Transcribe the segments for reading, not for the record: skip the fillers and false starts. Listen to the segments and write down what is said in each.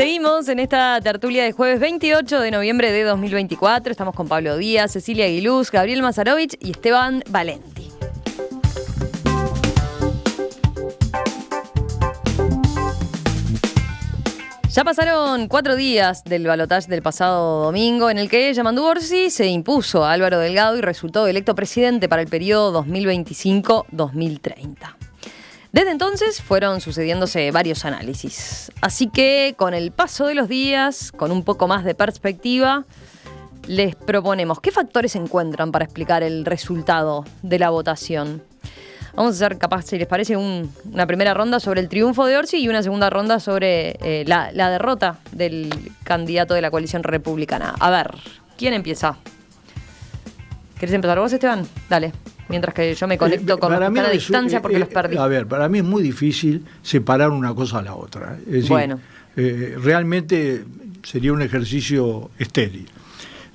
Seguimos en esta tertulia de jueves 28 de noviembre de 2024. Estamos con Pablo Díaz, Cecilia Aguiluz, Gabriel Mazarovich y Esteban Valenti. Ya pasaron 4 días del balotaje del pasado domingo, en el que Yamandu Orsi se impuso a Álvaro Delgado y resultó electo presidente para el periodo 2025-2030. Desde entonces fueron sucediéndose varios análisis. Así que con el paso de los días, con un poco más de perspectiva, les proponemos qué factores encuentran para explicar el resultado de la votación. Vamos a hacer, capaz, si les parece, una primera ronda sobre el triunfo de Orsi y una segunda ronda sobre la derrota del candidato de la coalición republicana. A ver, ¿quién empieza? ¿Querés empezar vos, Esteban? Dale. Mientras que yo me conecto con los que están a distancia porque los perdí. A ver, para mí es muy difícil separar una cosa a la otra. Es decir, bueno. Realmente sería un ejercicio estéril.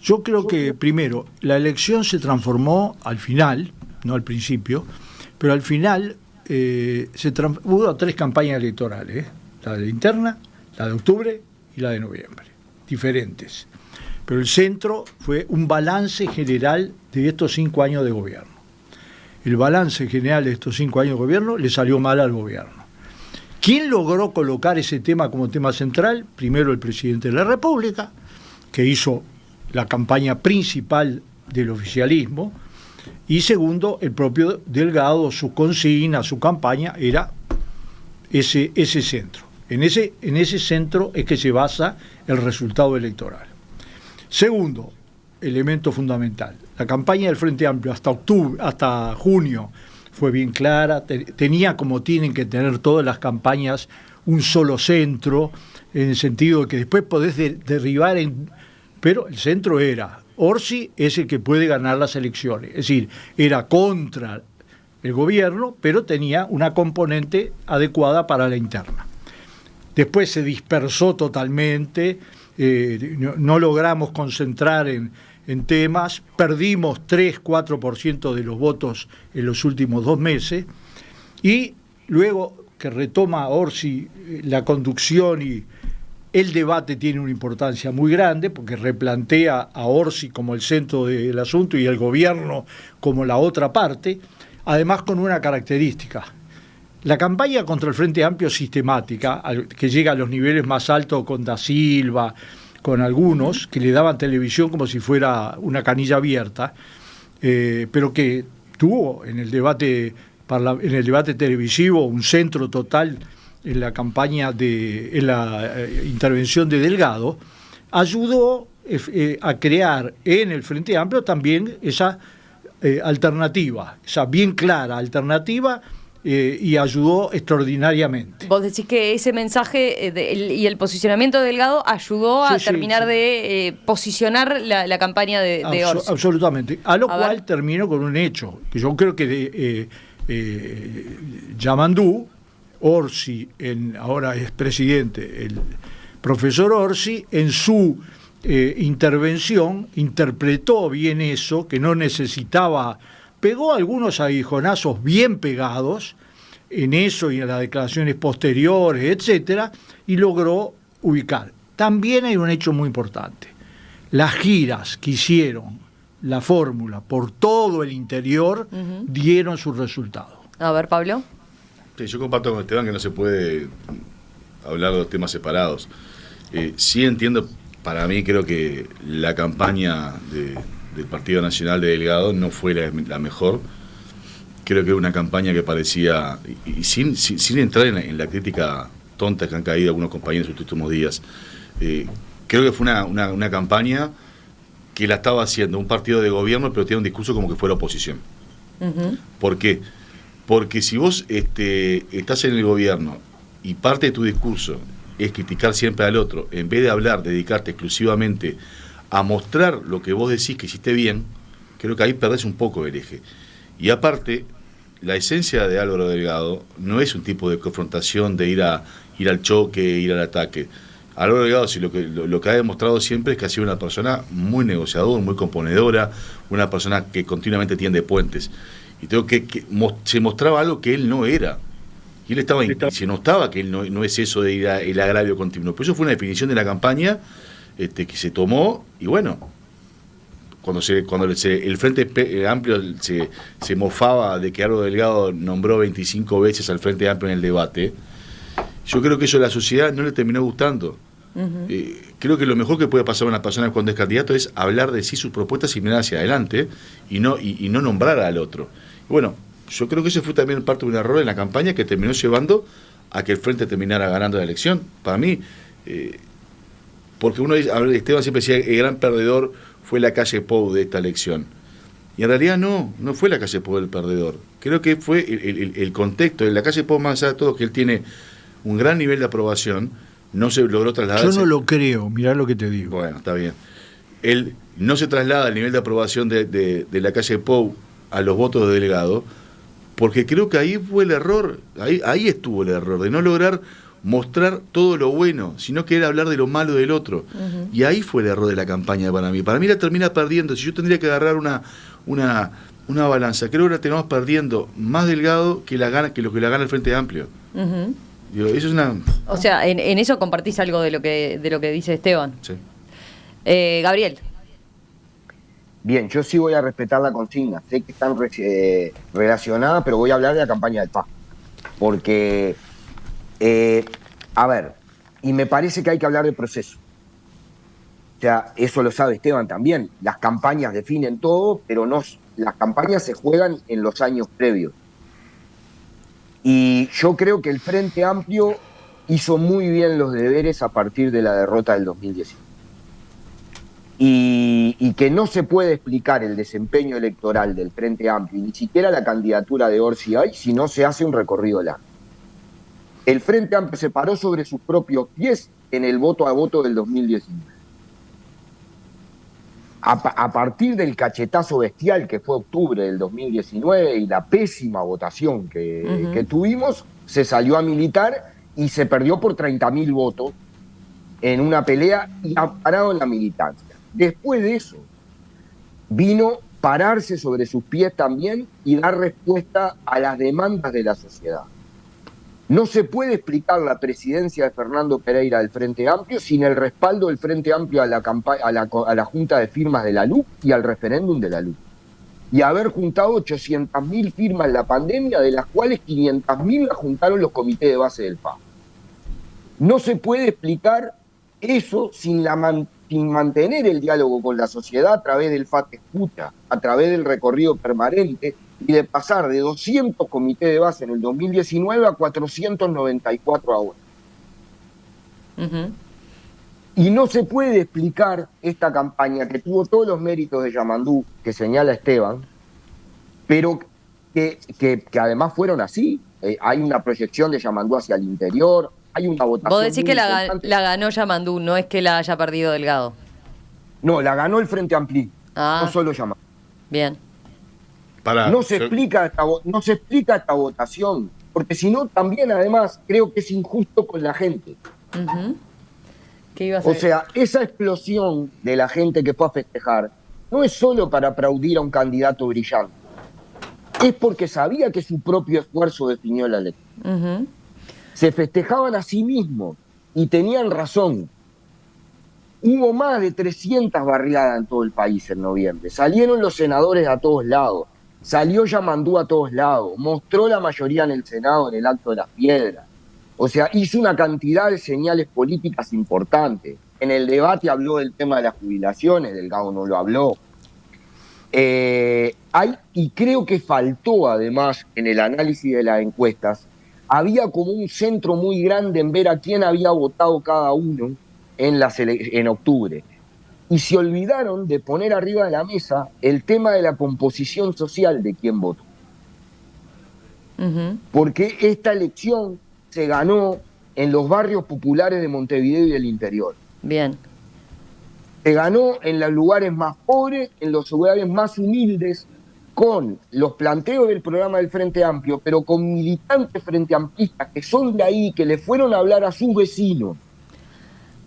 Yo creo que, primero, la elección se transformó al final, no al principio, pero al final hubo 3 campañas electorales, la de interna, la de octubre y la de noviembre, diferentes. Pero el centro fue un balance general de estos 5 años de gobierno. El balance general de estos 5 años de gobierno le salió mal al gobierno. ¿Quién logró colocar ese tema como tema central? Primero el presidente de la República, que hizo la campaña principal del oficialismo, y segundo, el propio Delgado, su consigna, su campaña era ese centro. En ese centro es que se basa el resultado electoral. Segundo elemento fundamental, la campaña del Frente Amplio hasta junio fue bien clara, tenía, como tienen que tener todas las campañas, un solo centro, en el sentido de que después podés derribar, pero el centro era: Orsi es el que puede ganar las elecciones, es decir, era contra el gobierno, pero tenía una componente adecuada para la interna. Después se dispersó totalmente, no logramos concentrar en temas, perdimos 3-4% de los votos en los últimos 2 meses, y luego que retoma Orsi la conducción y el debate tiene una importancia muy grande porque replantea a Orsi como el centro del asunto y el gobierno como la otra parte, además con una característica. La campaña contra el Frente Amplio sistemática, que llega a los niveles más altos con Da Silva, con algunos que le daban televisión como si fuera una canilla abierta, pero que tuvo en el debate televisivo un centro total en la campaña en la intervención de Delgado, ayudó a crear en el Frente Amplio también esa alternativa, esa bien clara alternativa, y ayudó extraordinariamente. Vos decís que ese mensaje y el posicionamiento de Delgado ayudó a terminar de posicionar la campaña de Orsi. Absolutamente. A lo cual terminó con un hecho, que yo creo que Yamandu Orsi, ahora es presidente, el profesor Orsi, en su intervención interpretó bien eso, que no necesitaba, pegó algunos aguijonazos bien pegados en eso y en las declaraciones posteriores, etcétera, y logró ubicar. También hay un hecho muy importante: las giras que hicieron la fórmula por todo el interior dieron su resultado. A ver, Pablo. Sí, yo comparto con Esteban que no se puede hablar de los temas separados. Sí entiendo, para mí creo que la campaña del Partido Nacional de Delgado no fue la mejor. Creo que era una campaña que parecía, y sin entrar en la crítica tonta que han caído algunos compañeros en los últimos días, creo que fue una campaña que la estaba haciendo un partido de gobierno, pero tiene un discurso como que fuera oposición. ¿Por qué? Porque si vos estás en el gobierno y parte de tu discurso es criticar siempre al otro, en vez de dedicarte exclusivamente a mostrar lo que vos decís que hiciste bien, creo que ahí perdés un poco el eje. Y aparte, la esencia de Álvaro Delgado no es un tipo de confrontación, de ir al choque, ir al ataque. Álvaro Delgado, sí, lo que ha demostrado siempre es que ha sido una persona muy negociadora, muy componedora, una persona que continuamente tiende puentes. Y creo que se mostraba algo que él no era. Y él estaba, y se notaba que él no es eso de ir el agravio continuo. Pero eso fue una definición de la campaña que se tomó, y bueno, cuando el Frente Amplio se mofaba de que Álvaro Delgado nombró 25 veces al Frente Amplio en el debate, yo creo que eso a la sociedad no le terminó gustando. Creo que lo mejor que puede pasar a una persona cuando es candidato es hablar de sí sus propuestas y mirar hacia adelante y no nombrar al otro. Y bueno, yo creo que eso fue también parte de un error en la campaña que terminó llevando a que el Frente terminara ganando la elección. Para mí, porque uno dice, Esteban siempre decía, el gran perdedor fue la calle Pou de esta elección. Y en realidad no fue la calle Pou el perdedor. Creo que fue el contexto de la calle Pou, más allá de todo, que él tiene un gran nivel de aprobación, no se logró trasladar. Yo no lo creo, mirá lo que te digo. Bueno, está bien. Él no se traslada al nivel de aprobación de la calle Pou a los votos de Delgado, porque creo que ahí fue el error, ahí estuvo el error, de no lograr mostrar todo lo bueno, sino que era hablar de lo malo del otro. Y ahí fue el error de la campaña para mí. Para mí la termina perdiendo. Si yo tendría que agarrar una balanza, creo que la tenemos perdiendo más Delgado que lo que la gana el Frente Amplio. Digo, eso es una... O sea, en eso compartís algo de lo que dice Esteban. Sí. Gabriel. Bien, yo sí voy a respetar la consigna. Sé que están relacionadas, pero voy a hablar de la campaña del PA. Porque, a ver, y me parece que hay que hablar de proceso. O sea, eso lo sabe Esteban también. Las campañas definen todo, pero las campañas se juegan en los años previos. Y yo creo que el Frente Amplio hizo muy bien los deberes a partir de la derrota del 2019. Y que no se puede explicar el desempeño electoral del Frente Amplio, ni siquiera la candidatura de Orsi hoy, si no se hace un recorrido largo. El Frente Amplio se paró sobre sus propios pies en el voto a voto del 2019. A partir del cachetazo bestial que fue octubre del 2019 y la pésima votación que tuvimos, se salió a militar y se perdió por 30.000 votos en una pelea y ha parado en la militancia. Después de eso, vino pararse sobre sus pies también y dar respuesta a las demandas de la sociedad. No se puede explicar la presidencia de Fernando Pereira del Frente Amplio sin el respaldo del Frente Amplio a la Junta de Firmas de la LUC y al referéndum de la LUC. Y haber juntado 800.000 firmas en la pandemia, de las cuales 500.000 las juntaron los comités de base del PA. No se puede explicar eso sin mantener el diálogo con la sociedad a través del FAT Escucha, a través del recorrido permanente y de pasar de 200 comités de base en el 2019 a 494 ahora. Y no se puede explicar esta campaña que tuvo todos los méritos de Yamandú, que señala Esteban, pero que además fueron así. Hay una proyección de Yamandú hacia el interior, hay una votación. Vos decís que la ganó Yamandú, no es que la haya perdido Delgado. No, la ganó el Frente Amplio, no solo Yamandú. Bien. No se explica esta votación, porque si no, también además creo que es injusto con la gente. ¿Qué iba a hacer? O sea, esa explosión de la gente que fue a festejar no es solo para aplaudir a un candidato brillante, es porque sabía que su propio esfuerzo definió la elección. Se festejaban a sí mismos y tenían razón. Hubo más de 300 barriadas en todo el país en noviembre. Salieron los senadores a todos lados. Salió Yamandú a todos lados. Mostró la mayoría en el Senado en el Acto de las Piedras. O sea, hizo una cantidad de señales políticas importantes. En el debate habló del tema de las jubilaciones, Delgado no lo habló. Y creo que faltó además en el análisis de las encuestas, había como un centro muy grande en ver a quién había votado cada uno en octubre. Y se olvidaron de poner arriba de la mesa el tema de la composición social de quién votó. Porque esta elección se ganó en los barrios populares de Montevideo y del interior. Bien. Se ganó en los lugares más pobres, en los lugares más humildes, con los planteos del programa del Frente Amplio, pero con militantes frente amplistas que son de ahí, que le fueron a hablar a sus vecinos.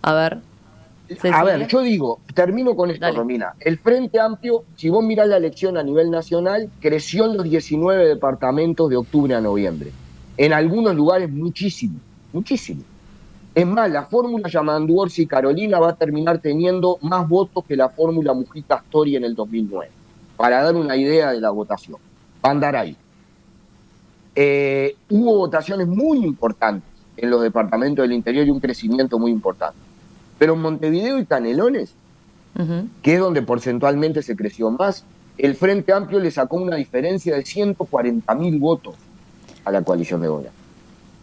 A ver, yo digo, termino con esto, Romina. El Frente Amplio, si vos mirás la elección a nivel nacional, creció en los 19 departamentos de octubre a noviembre. En algunos lugares muchísimo, muchísimo. Es más, la fórmula Yamandu Orsi y Carolina va a terminar teniendo más votos que la fórmula Mujica Astori en el 2009, para dar una idea de la votación. Va a andar ahí. Hubo votaciones muy importantes en los departamentos del interior y un crecimiento muy importante. Pero en Montevideo y Canelones, que es donde porcentualmente se creció más, el Frente Amplio le sacó una diferencia de 140.000 votos a la coalición de gobierno.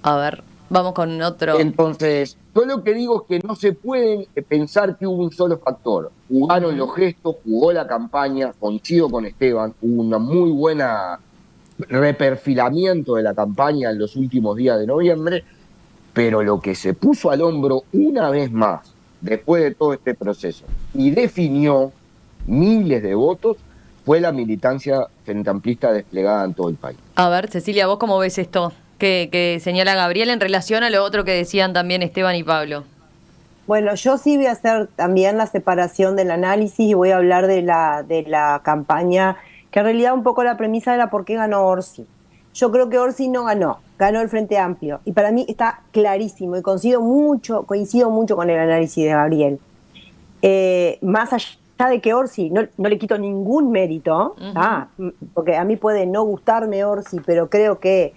A ver, vamos con otro. Entonces, yo lo que digo es que no se puede pensar que hubo un solo factor. Jugaron los gestos, jugó la campaña, coincido con Esteban, hubo una muy buena reperfilamiento de la campaña en los últimos días de noviembre, pero lo que se puso al hombro una vez más, después de todo este proceso, y definió miles de votos, fue la militancia frente amplista desplegada en todo el país. A ver, Cecilia, ¿vos cómo ves esto que señala Gabriel en relación a lo otro que decían también Esteban y Pablo? Bueno, yo sí voy a hacer también la separación del análisis y voy a hablar de la campaña, que en realidad un poco la premisa era por qué ganó Orsi. Yo creo que Orsi no ganó, ganó el Frente Amplio. Y para mí está clarísimo y coincido mucho con el análisis de Gabriel. Más allá de que Orsi, no le quito ningún mérito, porque a mí puede no gustarme Orsi, pero creo que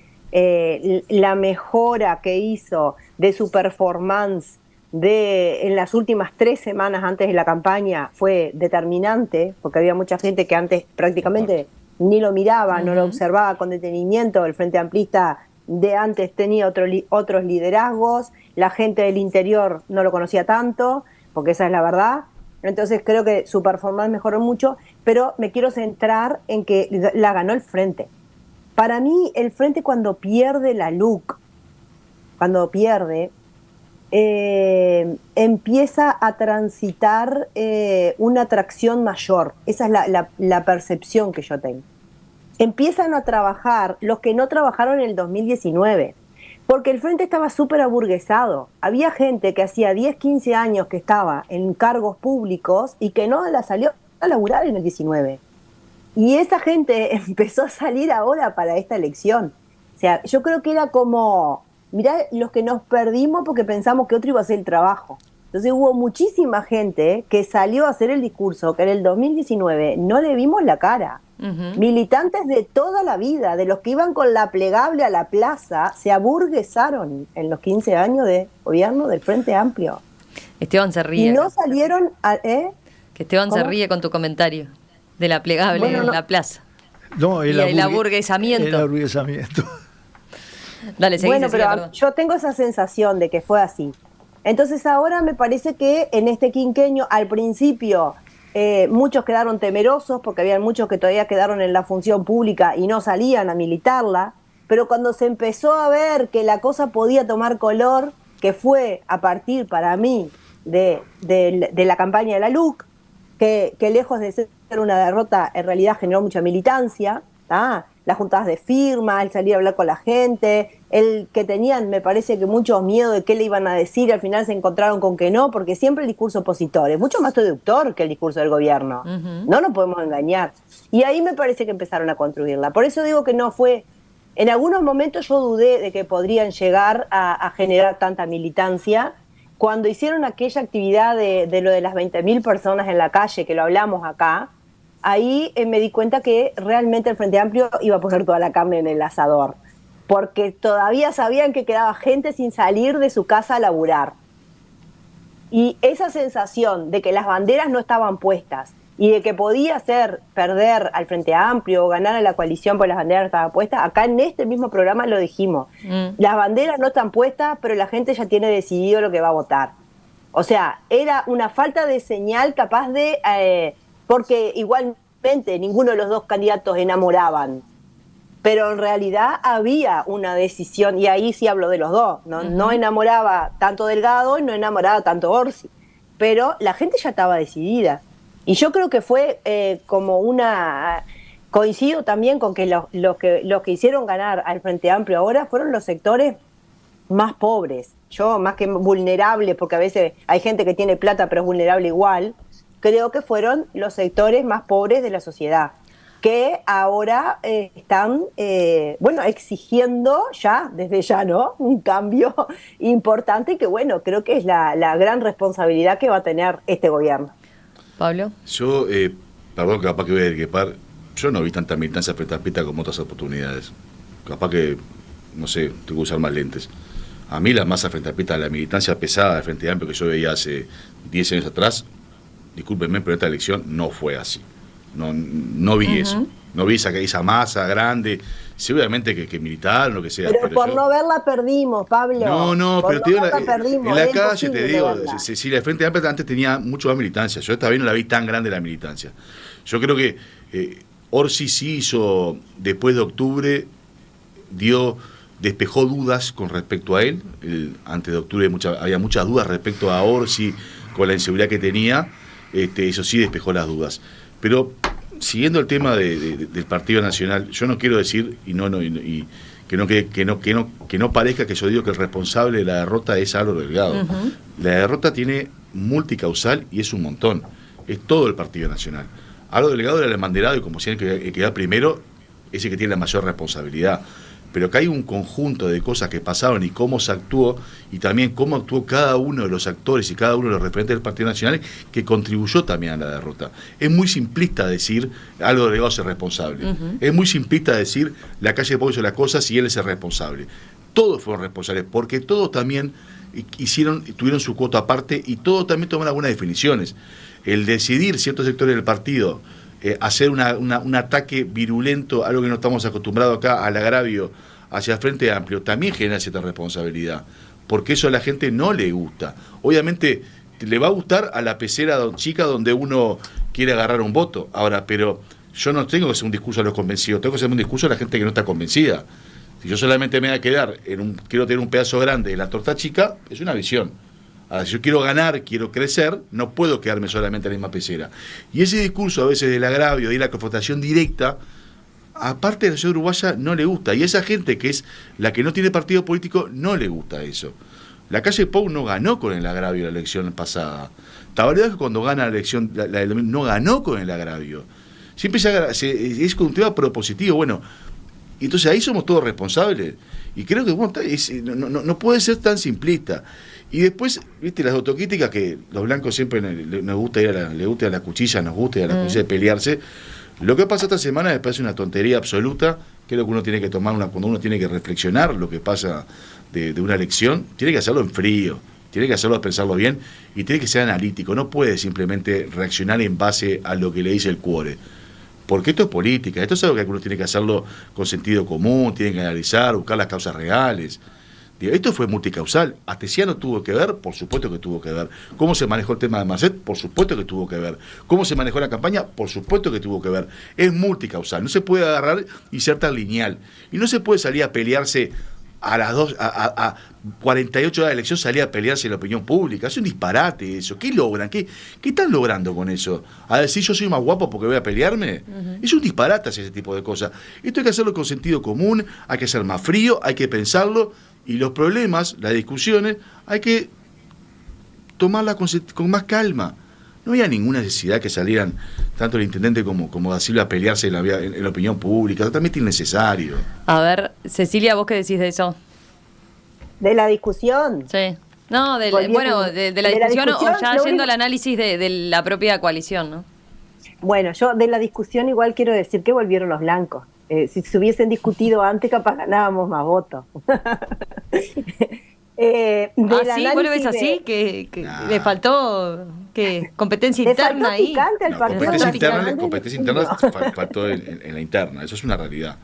la mejora que hizo de su performance en las últimas 3 semanas antes de la campaña fue determinante, porque había mucha gente que antes prácticamente ni lo miraba, no lo observaba con detenimiento. El Frente Amplista de antes tenía otros liderazgos, la gente del interior no lo conocía tanto, porque esa es la verdad. Entonces creo que su performance mejoró mucho, pero me quiero centrar en que la ganó el Frente. Para mí, el Frente cuando pierde la LUC, empieza a transitar una atracción mayor. Esa es la percepción que yo tengo. Empiezan a trabajar los que no trabajaron en el 2019, porque el Frente estaba súper aburguesado. Había gente que hacía 10, 15 años que estaba en cargos públicos y que no la salió a laburar en el 19. Y esa gente empezó a salir ahora para esta elección. O sea, yo creo que era como, mirá, los que nos perdimos porque pensamos que otro iba a hacer el trabajo. Entonces hubo muchísima gente que salió a hacer el discurso que en el 2019 no le vimos la cara. Militantes de toda la vida, de los que iban con la plegable a la plaza, se aburguesaron en los 15 años de gobierno del Frente Amplio. Esteban se ríe. Y no salieron Que Esteban se ríe con tu comentario de la plegable en la plaza. No, el aburguesamiento. El aburguesamiento. Dale, seguí, bueno, Cecilia, pero yo tengo esa sensación de que fue así. Entonces ahora me parece que en este quinquenio, al principio, muchos quedaron temerosos porque había muchos que todavía quedaron en la función pública y no salían a militarla, pero cuando se empezó a ver que la cosa podía tomar color, que fue a partir para mí de la campaña de la LUC, que lejos de ser una derrota en realidad generó mucha militancia, las juntadas de firma, el salir a hablar con la gente, el que tenían, me parece que muchos miedo de qué le iban a decir, al final se encontraron con que no, porque siempre el discurso opositor es mucho más seductor que el discurso del gobierno. No nos podemos engañar. Y ahí me parece que empezaron a construirla. Por eso digo que no fue... En algunos momentos yo dudé de que podrían llegar a generar tanta militancia. Cuando hicieron aquella actividad de lo de las 20.000 personas en la calle, que lo hablamos acá, ahí me di cuenta que realmente el Frente Amplio iba a poner toda la carne en el asador, porque todavía sabían que quedaba gente sin salir de su casa a laburar. Y esa sensación de que las banderas no estaban puestas y de que podía ser perder al Frente Amplio o ganar a la coalición porque las banderas no estaban puestas, acá en este mismo programa lo dijimos. Las banderas no están puestas, pero la gente ya tiene decidido lo que va a votar. O sea, era una falta de señal capaz de... porque igualmente ninguno de los dos candidatos enamoraban, pero en realidad había una decisión, y ahí sí hablo de los dos, no enamoraba tanto Delgado y no enamoraba tanto Orsi, pero la gente ya estaba decidida. Y yo creo que fue como una... Coincido también con que los que hicieron ganar al Frente Amplio ahora fueron los sectores más pobres. Yo, más que vulnerables, porque a veces hay gente que tiene plata pero es vulnerable igual, creo que fueron los sectores más pobres de la sociedad. que ahora están, exigiendo desde ya, ¿no? Un cambio importante que, bueno, creo que es la gran responsabilidad que va a tener este gobierno. Pablo. Yo, perdón, capaz que voy a discrepar, yo no vi tanta militancia frente a Pita como otras oportunidades. Capaz que, no sé, tengo que usar más lentes. A mí la masa frente a Pita, la militancia pesada de Frente Amplio que yo veía hace 10 años atrás, discúlpenme, pero esta elección no fue así. No vi eso. No vi esa masa grande. Sí, obviamente que militar, lo que sea. Pero por no verla perdimos, Pablo. No, por pero te digo, perdimos, en la calle te digo, si la Frente Amplia antes tenía mucho más militancia. Yo esta vez no la vi tan grande la militancia. Yo creo que Orsi sí hizo, después de octubre, despejó dudas con respecto a él. Antes de octubre había muchas dudas respecto a Orsi, con la inseguridad que tenía. Eso sí despejó las dudas. Pero siguiendo el tema del Partido Nacional, yo no quiero decir que no parezca que yo digo que el responsable de la derrota es Álvaro Delgado. La derrota tiene multicausal y es un montón. Es todo el Partido Nacional. Álvaro Delgado era el abanderado y como siempre el que da primero es el que tiene la mayor responsabilidad. Pero que hay un conjunto de cosas que pasaron y cómo se actuó, y también cómo actuó cada uno de los actores y cada uno de los referentes del Partido Nacional, que contribuyó también a la derrota. Es muy simplista decir Álvaro Delgado es el responsable. Es muy simplista decir la calle de Pau hizo las cosas y él es el responsable. Todos fueron responsables, porque todos también tuvieron su cuota aparte y todos también tomaron algunas definiciones. El decidir ciertos sectores del partido hacer un ataque virulento, algo que no estamos acostumbrados acá, al agravio hacia el Frente Amplio, también genera cierta responsabilidad, porque eso a la gente no le gusta. Obviamente le va a gustar a la pecera chica donde uno quiere agarrar un voto, ahora, pero yo no tengo que hacer un discurso a los convencidos, tengo que hacer un discurso a la gente que no está convencida. Si yo solamente me voy a quedar quiero tener un pedazo grande de la torta chica, es una visión. Ahora, si yo quiero ganar, quiero crecer, no puedo quedarme solamente en la misma pecera. Y ese discurso a veces del agravio y la confrontación directa, aparte de la sociedad uruguaya, no le gusta. Y esa gente que es la que no tiene partido político, no le gusta eso. La calle Pou no ganó con el agravio la elección pasada. Tabaré que cuando gana la elección, no ganó con el agravio. Siempre es con un tema propositivo. Bueno, entonces ahí somos todos responsables. Y creo que no puede ser tan simplista. Y después, viste, las autocríticas que los blancos siempre nos gusta ir a la cuchilla, nos gusta ir a la cuchilla de pelearse. Lo que pasa esta semana me parece una tontería absoluta, que es lo que uno tiene que tomar cuando uno tiene que reflexionar lo que pasa de una elección, tiene que hacerlo en frío, tiene que hacerlo, pensarlo bien, y tiene que ser analítico, no puede simplemente reaccionar en base a lo que le dice el cuore. Porque esto es política, esto es algo que uno tiene que hacerlo con sentido común, tiene que analizar, buscar las causas reales. Esto fue multicausal. Astesiano tuvo que ver, por supuesto que tuvo que ver. ¿Cómo se manejó el tema de Marcet? Por supuesto que tuvo que ver. ¿Cómo se manejó la campaña? Por supuesto que tuvo que ver. Es multicausal. No se puede agarrar y ser tan lineal. Y no se puede salir a pelearse a 48 horas de elección, salir a pelearse en la opinión pública. Es un disparate eso. ¿Qué logran? ¿Qué están logrando con eso? ¿A decir yo soy más guapo porque voy a pelearme? Es un disparate hacer ese tipo de cosas. Esto hay que hacerlo con sentido común, hay que ser más frío, hay que pensarlo. Y los problemas, las discusiones, hay que tomarlas con más calma. No había ninguna necesidad que salieran tanto el intendente como Da Silva a pelearse en la opinión pública, totalmente innecesario. A ver, Cecilia, ¿vos qué decís de eso? ¿De la discusión? Sí. No, de la discusión o ya yendo al análisis de la propia coalición, ¿no? Bueno, yo de la discusión igual quiero decir que volvieron los blancos. Si se hubiesen discutido antes, capaz ganábamos más votos. ¿Sí? ¿Vos lo ves así? ¿Que le faltó competencia interna ahí? Competencia interna faltó en la interna, eso es una realidad.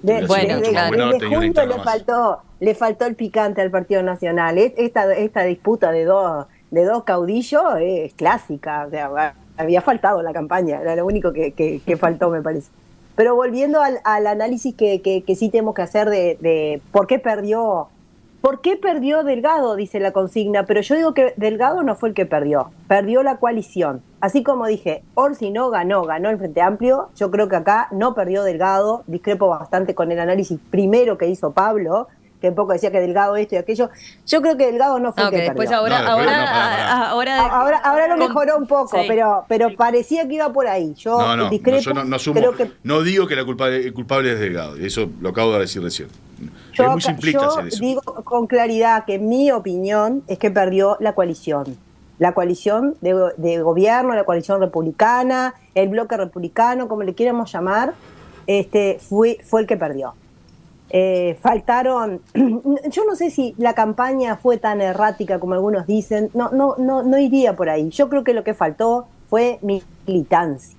Le faltó el picante al Partido Nacional. Esta disputa de dos caudillos es clásica. O sea, había faltado la campaña, era lo único que faltó, me parece. Pero volviendo al análisis que sí tenemos que hacer de por qué perdió Delgado, dice la consigna, pero yo digo que Delgado no fue el que perdió la coalición. Así como dije, Orsi no ganó el Frente Amplio, yo creo que acá no perdió Delgado, discrepo bastante con el análisis primero que hizo Pablo, que un poco decía que Delgado esto y aquello. Yo creo que Delgado no fue el que después perdió. Ahora lo mejoró un poco, sí. pero parecía que iba por ahí. Yo discrepo, yo no asumo, creo que no digo que el culpable es Delgado, eso lo acabo de decir recién. Es muy simplista hacer eso. Digo con claridad que mi opinión es que perdió la coalición. La coalición de gobierno, la coalición republicana, el bloque republicano, como le quieramos llamar, fue el que perdió. Faltaron, yo no sé si la campaña fue tan errática como algunos dicen, no iría por ahí. Yo creo que lo que faltó fue militancia.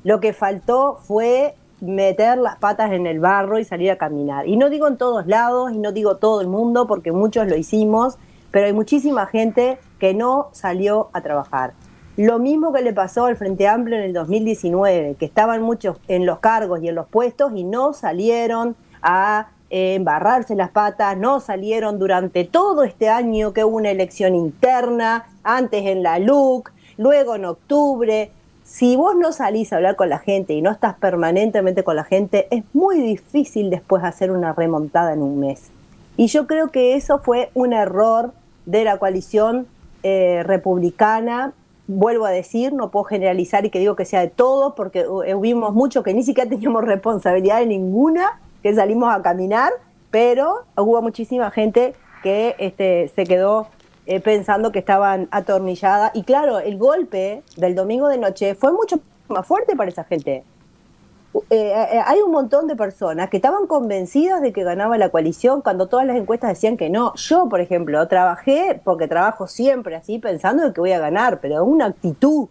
Lo que faltó fue meter las patas en el barro y salir a caminar. Y no digo en todos lados, y no digo todo el mundo, porque muchos lo hicimos, pero hay muchísima gente que no salió a trabajar. Lo mismo que le pasó al Frente Amplio en el 2019, que estaban muchos en los cargos y en los puestos y no salieron a embarrarse las patas, no salieron durante todo este año que hubo una elección interna, antes en la LUC, luego en octubre. Si vos no salís a hablar con la gente y no estás permanentemente con la gente, es muy difícil después hacer una remontada en un mes. Y yo creo que eso fue un error de la coalición republicana. Vuelvo a decir, no puedo generalizar y que digo que sea de todos, porque hubimos muchos que ni siquiera teníamos responsabilidad de ninguna, que salimos a caminar, pero hubo muchísima gente que se quedó pensando que estaban atornilladas. Y claro, el golpe del domingo de noche fue mucho más fuerte para esa gente. Hay un montón de personas que estaban convencidas de que ganaba la coalición cuando todas las encuestas decían que no. Yo, por ejemplo, trabajé, porque trabajo siempre así, pensando en que voy a ganar, pero una actitud.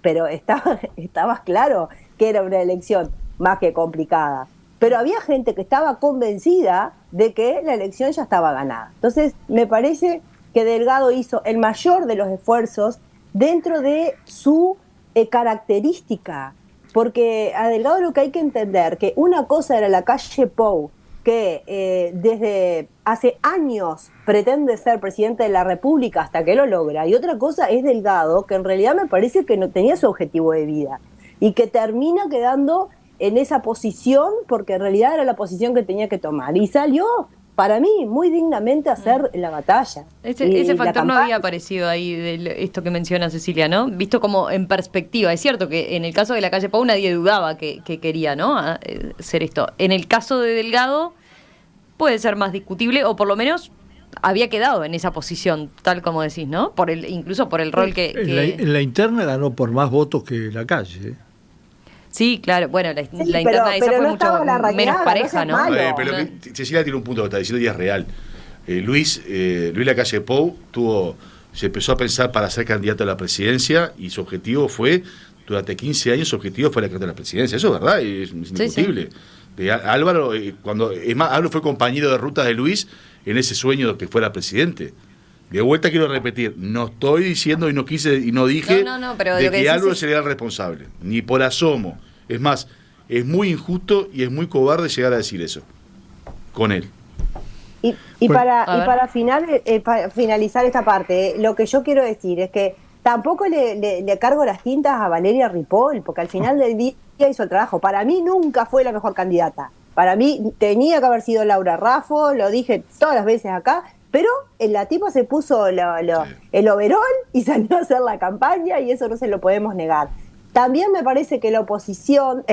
Pero estabas claro que era una elección más que complicada. Pero había gente que estaba convencida de que la elección ya estaba ganada. Entonces, me parece que Delgado hizo el mayor de los esfuerzos dentro de su característica. Porque a Delgado lo que hay que entender, que una cosa era la calle Pou, que desde hace años pretende ser presidente de la República hasta que lo logra, y otra cosa es Delgado, que en realidad me parece que no tenía su objetivo de vida, y que termina quedando en esa posición, porque en realidad era la posición que tenía que tomar, y salió, para mí, muy dignamente a hacer la batalla. Ese factor no había aparecido ahí, de esto que menciona Cecilia, ¿no? Visto como en perspectiva. Es cierto que en el caso de la calle Pau nadie dudaba que quería, ¿no? Ser esto. En el caso de Delgado puede ser más discutible, o por lo menos había quedado en esa posición, tal como decís, ¿no? Incluso por el rol que... En la interna ganó por más votos que la calle, ¿eh? Sí, claro, bueno, la interna esa fue no mucho menos pareja, ¿no? Pero Cecilia tiene un punto que está diciendo y es real. Luis Lacalle Pou se empezó a pensar para ser candidato a la presidencia y su objetivo fue, durante 15 años, su objetivo fue la candidato a la presidencia. Eso es verdad, es indiscutible. Sí. Álvaro, Álvaro fue compañero de ruta de Luis en ese sueño que fuera presidente. De vuelta quiero repetir, no estoy diciendo y no quise y no dije pero de que Álvaro sería el responsable, ni por asomo. Es más, es muy injusto y es muy cobarde llegar a decir eso con él. Para finalizar esta parte, lo que yo quiero decir es que tampoco le cargo las tintas a Valeria Ripoll, porque al final del día hizo el trabajo. Para mí nunca fue la mejor candidata. Para mí tenía que haber sido Laura Raffo, lo dije todas las veces acá, pero la tipa se puso el overol y salió a hacer la campaña, y eso no se lo podemos negar. También me parece que la oposición,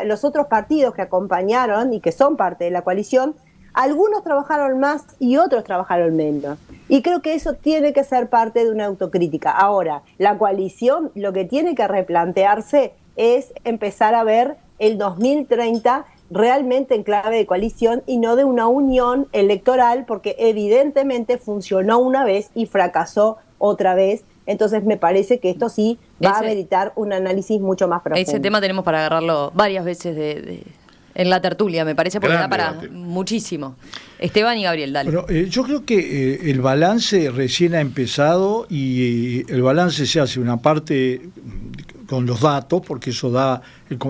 los otros partidos que acompañaron y que son parte de la coalición, algunos trabajaron más y otros trabajaron menos. Y creo que eso tiene que ser parte de una autocrítica. Ahora, la coalición lo que tiene que replantearse es empezar a ver el 2030 realmente en clave de coalición y no de una unión electoral, porque evidentemente funcionó una vez y fracasó otra vez. Entonces me parece que esto sí va a meritar un análisis mucho más profundo. Ese tema tenemos para agarrarlo varias veces en la tertulia, me parece, porque da para muchísimo. Esteban y Gabriel, dale. Bueno, yo creo que el balance recién ha empezado y el balance se hace una parte con los datos, porque eso da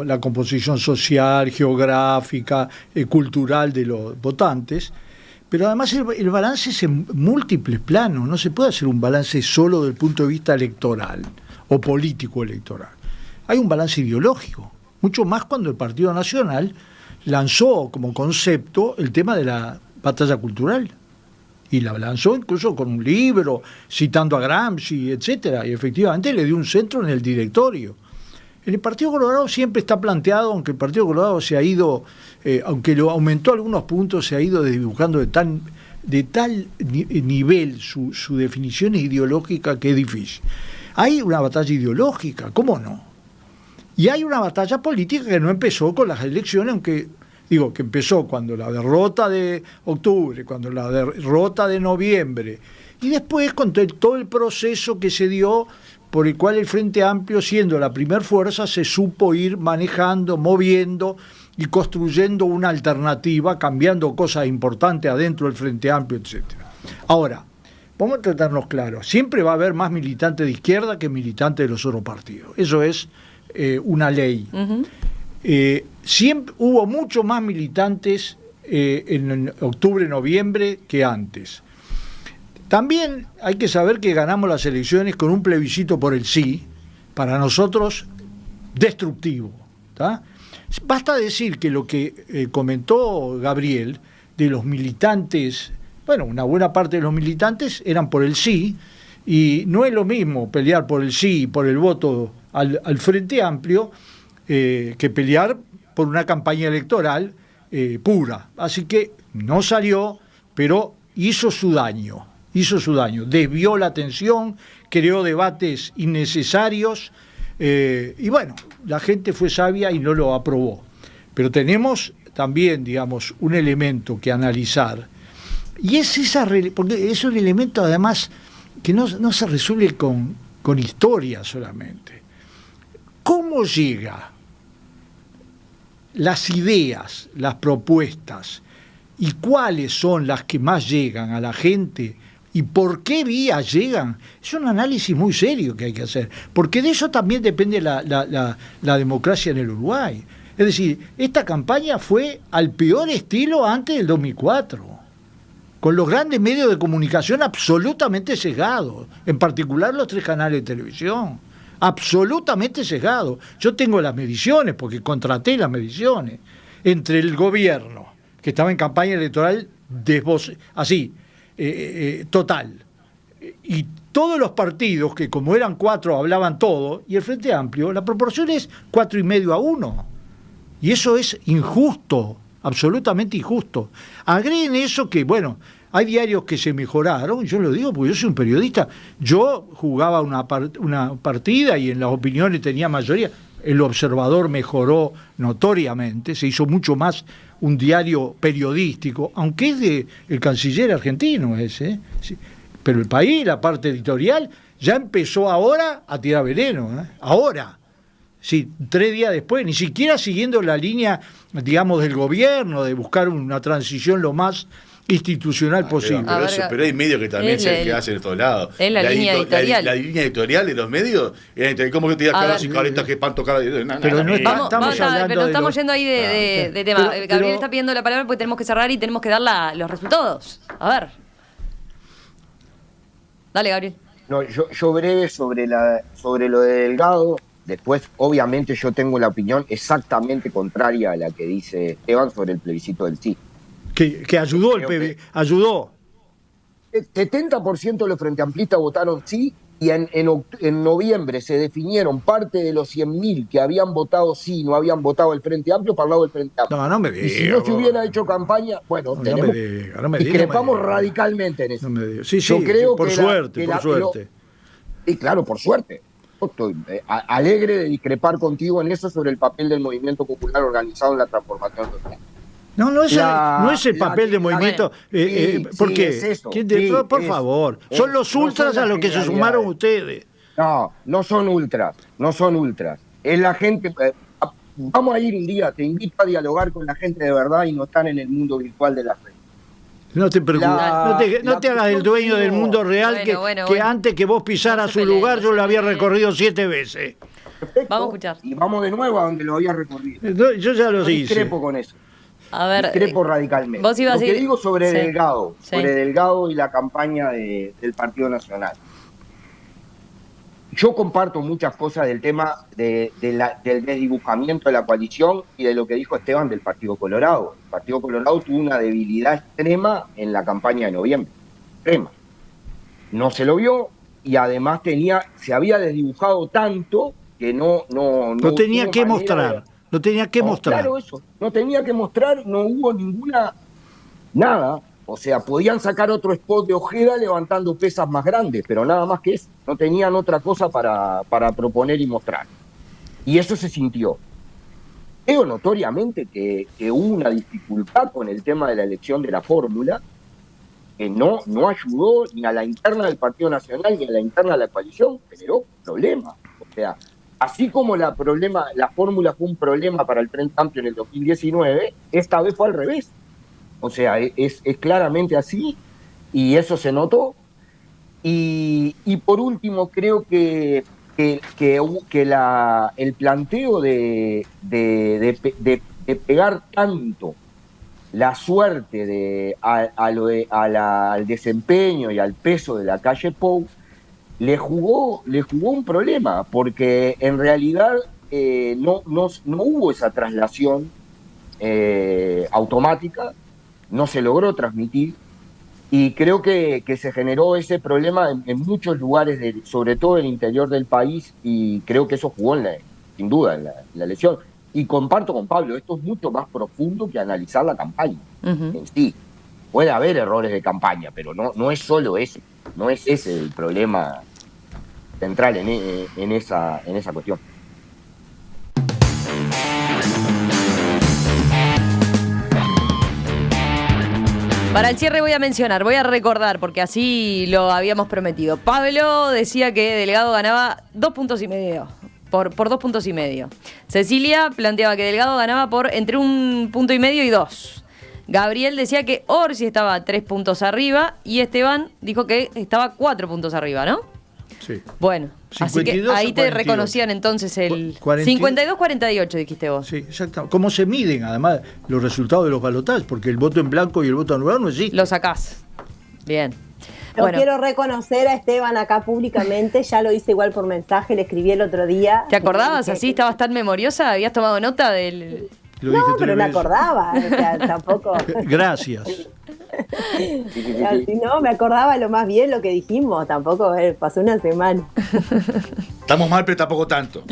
la composición social, geográfica, cultural de los votantes. Pero además el balance es en múltiples planos, no se puede hacer un balance solo desde el punto de vista electoral o político electoral. Hay un balance ideológico, mucho más cuando el Partido Nacional lanzó como concepto el tema de la batalla cultural. Y la lanzó incluso con un libro, citando a Gramsci, etcétera, y efectivamente le dio un centro en el directorio. El Partido Colorado siempre está planteado, aunque el Partido Colorado se ha ido, aunque lo aumentó algunos puntos, se ha ido desdibujando de tal nivel su definición ideológica que es difícil. Hay una batalla ideológica, ¿cómo no? Y hay una batalla política que no empezó con las elecciones, aunque digo que empezó cuando la derrota de octubre, cuando la derrota de noviembre, y después con todo el proceso que se dio por el cual el Frente Amplio, siendo la primer fuerza, se supo ir manejando, moviendo y construyendo una alternativa, cambiando cosas importantes adentro del Frente Amplio, etcétera. Ahora, vamos a tratarnos claros, siempre va a haber más militantes de izquierda que militantes de los otros partidos. Eso es una ley. Uh-huh. Siempre hubo mucho más militantes en octubre, noviembre que antes. También hay que saber que ganamos las elecciones con un plebiscito por el sí, para nosotros destructivo, ¿tá? Basta decir que lo que comentó Gabriel de los militantes, bueno, una buena parte de los militantes eran por el sí, y no es lo mismo pelear por el sí y por el voto al Frente Amplio que pelear por una campaña electoral pura. Así que no salió, pero hizo su daño, desvió la atención, creó debates innecesarios, y bueno, la gente fue sabia y no lo aprobó. Pero tenemos también, digamos, un elemento que analizar, y es porque es un elemento además que no se resuelve con historia solamente. ¿Cómo llega las ideas, las propuestas, y cuáles son las que más llegan a la gente y por qué vías llegan? Es un análisis muy serio que hay que hacer, porque de eso también depende la democracia en el Uruguay. Es decir, esta campaña fue al peor estilo antes del 2004, con los grandes medios de comunicación absolutamente sesgados, en particular los 3 canales de televisión, absolutamente sesgados. Yo tengo las mediciones, porque contraté las mediciones, entre el gobierno, que estaba en campaña electoral así, total, y todos los partidos, que como eran 4 hablaban todo, y el Frente Amplio, la proporción es 4,5-1, y eso es injusto, absolutamente injusto. Agreguen eso que, bueno, hay diarios que se mejoraron, yo lo digo porque yo soy un periodista, yo jugaba una partida y en las opiniones tenía mayoría. El Observador mejoró notoriamente, se hizo mucho más un diario periodístico, aunque es de el canciller argentino ese, sí. Pero El País, la parte editorial, ya empezó ahora a tirar veneno, ahora. Sí, 3 días después, ni siquiera siguiendo la línea, digamos, del gobierno, de buscar una transición lo más institucional posible. Pero hay medios que también que hacen de todos lados. Es la línea editorial. La línea editorial de los medios, ¿cómo que te digas caras y caretas que pan tocar? Pero estamos yendo ahí de tema. Gabriel está pidiendo la palabra porque tenemos que cerrar y tenemos que dar los resultados. A ver. Dale, Gabriel. No, yo breve sobre lo de Delgado. Después, obviamente, yo tengo la opinión exactamente contraria a la que dice Esteban sobre el plebiscito del sí. Que ayudó el PB, ayudó. El 70% de los frenteamplistas votaron sí, y en noviembre se definieron parte de los 100.000 que habían votado sí, no habían votado el Frente Amplio, para el lado del Frente Amplio. No me digas. Y si no se hubiera hecho campaña, bueno, discrepamos radicalmente en eso. Sí, yo creo por suerte. Y claro, por suerte. Estoy alegre de discrepar contigo en eso sobre el papel del movimiento popular organizado en la transformación social. No es el papel del movimiento. ¿Por qué? Es eso, por favor. Son los ultras a los que se sumaron ustedes. No son ultras. Es la gente. Vamos a ir un día, te invito a dialogar con la gente de verdad y no estar en el mundo virtual de las redes. No te preocupes, no te hagas el dueño del mundo real, que antes que vos pisaras su lugar yo lo había recorrido 7 veces. Perfecto. Vamos a escuchar. Y vamos de nuevo a donde lo había recorrido. Yo ya lo hice. Discrepo con eso. A ver, discrepo radicalmente. Vos ibas lo que digo sobre Delgado, sí. sobre Delgado y la campaña del Partido Nacional. yo comparto muchas cosas del tema del desdibujamiento de la coalición y de lo que dijo Esteban del Partido Colorado. El Partido Colorado tuvo una debilidad extrema en la campaña de noviembre. Extrema. No se lo vio y además se había desdibujado tanto que no tenía que mostrar. No tenía que mostrar. Claro, eso. No tenía que mostrar, no hubo nada. O sea, podían sacar otro spot de Ojeda levantando pesas más grandes, pero nada más que eso. No tenían otra cosa para proponer y mostrar. Y eso se sintió. Creo notoriamente que hubo una dificultad con el tema de la elección de la fórmula, que no ayudó ni a la interna del Partido Nacional ni a la interna de la coalición, generó problemas. O sea, así como la fórmula fue un problema para el Frente Amplio en el 2019, esta vez fue al revés. O sea, es claramente así y eso se notó. Y por último, creo que el planteo de pegar tanto la suerte al desempeño y al peso de la calle Pou le jugó un problema, porque en realidad no hubo esa traslación automática, no se logró transmitir, y creo que se generó ese problema en muchos lugares, sobre todo en el interior del país, y creo que eso jugó sin duda en la elección. Y comparto con Pablo, esto es mucho más profundo que analizar la campaña en sí. Puede haber errores de campaña, pero no es solo eso, no es ese el problema central en esa cuestión. Para el cierre voy a recordar, porque así lo habíamos prometido. Pablo decía que Delgado ganaba 2,5 puntos. Por 2,5 puntos. Cecilia planteaba que Delgado ganaba por entre 1,5 puntos y 2. Gabriel decía que Orsi estaba 3 puntos arriba y Esteban dijo que estaba 4 puntos arriba, ¿no? Sí. Bueno, así que ahí te reconocían entonces el 52-48, dijiste vos. Sí, exacto. ¿Cómo se miden además los resultados de los balotajes? Porque el voto en blanco y el voto anulado no existe. Lo sacás. Bien. Yo quiero reconocer a Esteban acá públicamente, ya lo hice igual por mensaje, le escribí el otro día. ¿Te acordabas así? ¿Estabas tan memoriosa? ¿Habías tomado nota del...? No, pero me acordaba, o sea, tampoco... Gracias. Si no, me acordaba lo más bien lo que dijimos, tampoco pasó una semana. Estamos mal, pero tampoco tanto.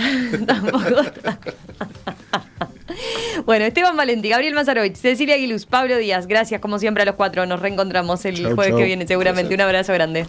Bueno, Esteban Valenti, Gabriel Mazarovich, Cecilia Aguiluz, Pablo Díaz, gracias como siempre a los 4. Nos reencontramos el jueves que viene seguramente. Gracias. Un abrazo grande.